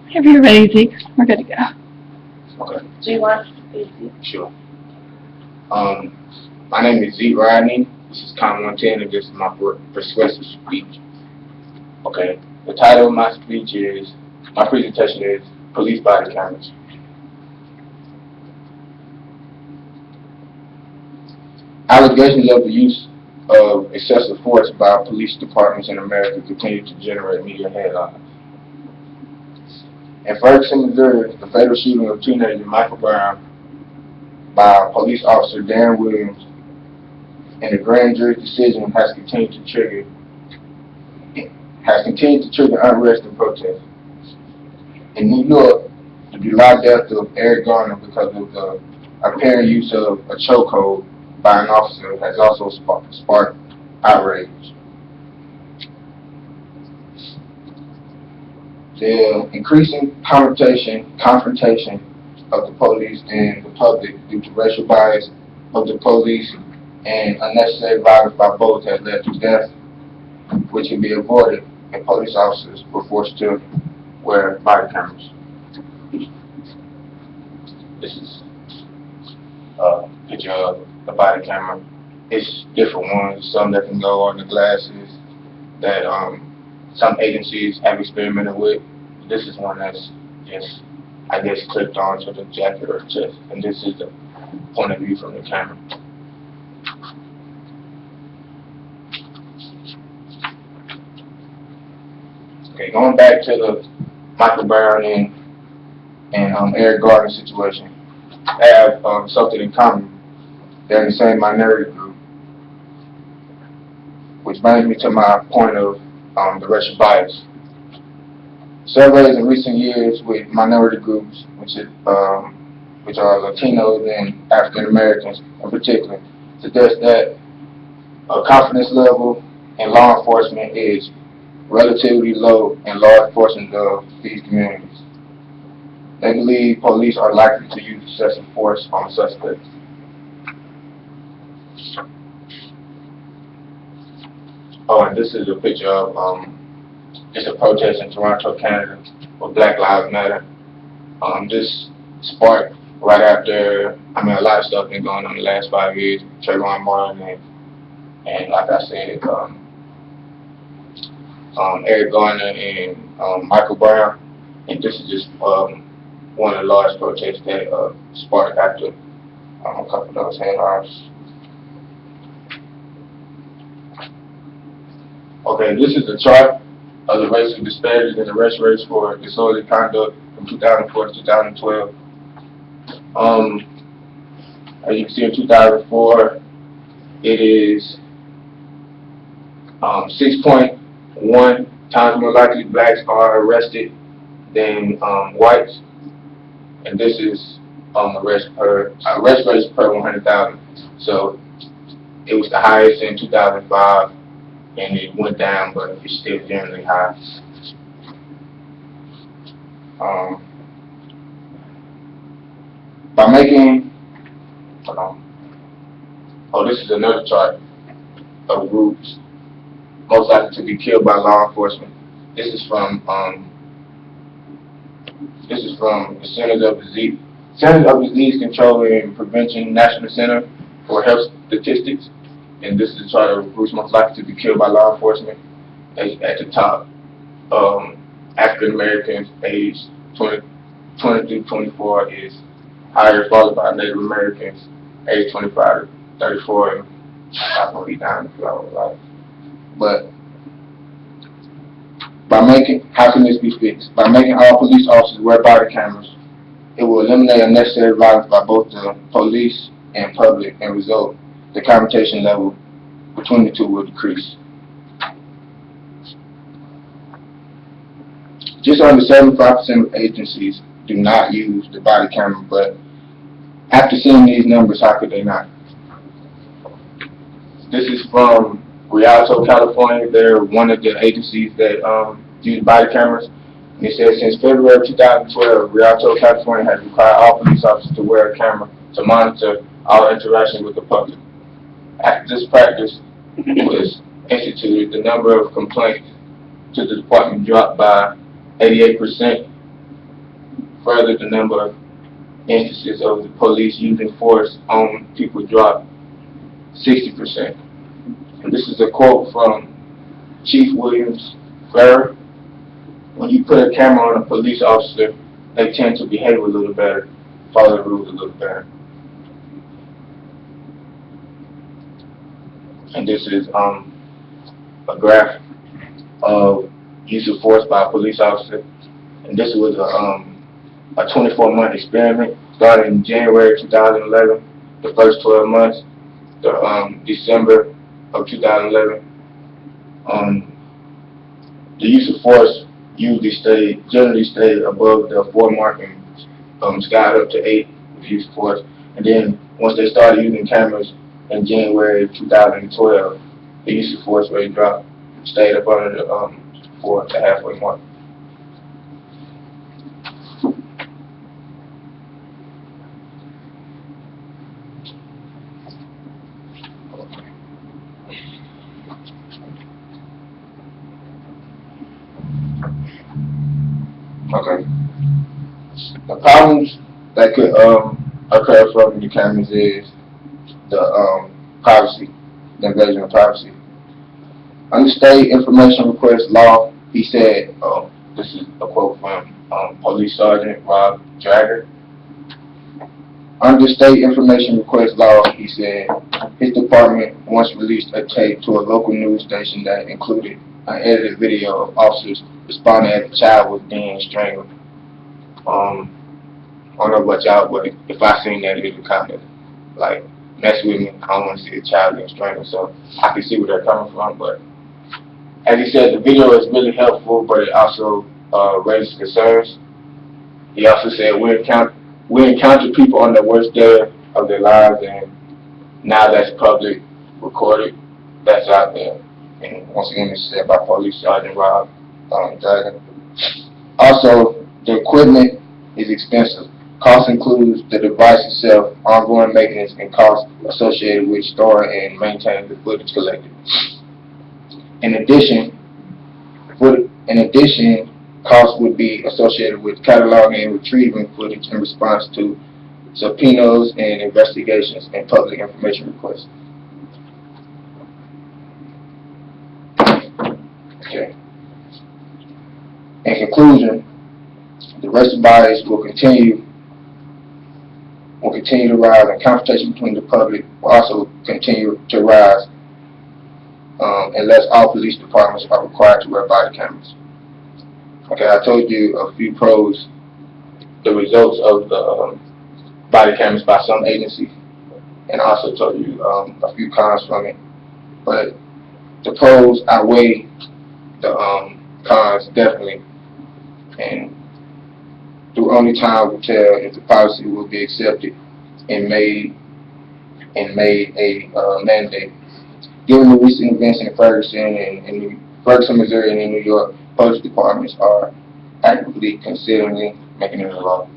If you're ready, Zeke, we're good to go. Okay. Do you want Sure. My name is Zeke Rodney. This is Con 110, and this is my persuasive speech. Okay. The title of my speech is, my presentation is Police Body Cameras. Allegations of the use of excessive force by police departments in America continue to generate media headlines. In Ferguson, Missouri, the fatal shooting of teenager Michael Brown by police officer Darren Williams and the grand jury's decision has continued to trigger unrest and protest. In New York, the July death of Eric Garner because of the apparent use of a chokehold by an officer has also sparked outrage. The increasing confrontation of the police and the public due to racial bias of the police and unnecessary violence by both has led to death, which can be avoided if police officers were forced to wear body cameras. This is a picture of the body camera. It's different ones, some that can go on the glasses that some agencies have experimented with. This is one that's just, I guess, clipped onto the jacket or chest, and this is the point of view from the camera. Okay, going back to the Michael Brown and Eric Garner situation, they have something in common. They're in the same minority group, which brings me to my point of the racial bias. Surveys in recent years with minority groups, which are Latinos and African Americans in particular, suggest that a confidence level in law enforcement is relatively low in large portions of these communities. They believe police are likely to use excessive force on suspects. Oh, and this is a picture of it's a protest in Toronto, Canada, for Black Lives Matter. This sparked right after, a lot of stuff been going on the last 5 years, Trayvon Martin and like I said, Eric Garner and Michael Brown, and this is just one of the large protests that sparked after a couple of those headlines. Okay, this is a chart of the racial disparities in the arrest rates for disorderly conduct from 2004 to 2012. As you can see, in 2004, it is 6.1 times more likely blacks are arrested than whites, and this is arrest rates per 100,000. So it was the highest in 2005, and it went down, but it's still generally high. By making, this is another chart of groups most likely to be killed by law enforcement. This is from the Centers of Disease Control and Prevention National Center for Health Statistics, and this is a chart of groups most likely to be killed by law enforcement. At the top, African Americans aged 20 through 24 is higher, followed by Native Americans aged 25 to 34, and I'm gonna be down a few hours life. But how can this be fixed? By making all police officers wear body cameras, it will eliminate unnecessary violence by both the police and public, and result the confrontation level between the two will decrease. Just under 75% of agencies do not use the body camera, but after seeing these numbers, how could they not? This is from Rialto, California. They're one of the agencies that use body cameras. And it says since February 2012, Rialto, California has required all police officers to wear a camera to monitor all interaction with the public. After this practice was instituted, the number of complaints to the department dropped by 88%. Further, the number of instances of the police using force on people dropped 60%. And this is a quote from Chief Williams Farrer. When you put a camera on a police officer, they tend to behave a little better, follow the rules a little better. And this is a graph of use of force by a police officer. And this was a 24-month experiment started in January 2011. The first 12 months, December of 2011. The use of force generally stayed above the 4 mark and skied up to 8 with use of force. And then once they started using cameras in January 2012, the use of force rate dropped, stayed up under the 4 to halfway mark. Okay. The problems that could occur from the cameras is the privacy, the invasion of privacy. Under state information request law, he said, this is a quote from Police Sergeant Rob Jagger. Under state information request law, he said, his department once released a tape to a local news station that included an edited video of officers responding as a child was being strangled. I don't know about y'all, but if I seen that, it would kind of like mess with me. I don't want to see a child being strangled, so I can see where they're coming from. But as he said, the video is really helpful, but it also raises concerns. He also said we encounter people on the worst day of their lives, and now that's public recorded, that's out there. And once again, it's said by Police Sergeant Rob Jagger. Also, the equipment is expensive. Cost includes the device itself, ongoing maintenance, and costs associated with storing and maintaining the footage collected. In addition, costs would be associated with cataloging and retrieving footage in response to subpoenas and investigations and public information requests. Okay. In conclusion, the racial bias will continue to rise, and confrontation between the public will also continue to rise unless all police departments are required to wear body cameras. Okay, I told you a few pros, the results of the body cameras by some agencies, and I also told you a few cons from it. But the pros outweigh the cons definitely, and through only time will tell if the policy will be accepted and made a mandate. Given the recent events in Ferguson, Missouri, and in New York, police departments are actively considering making it a law.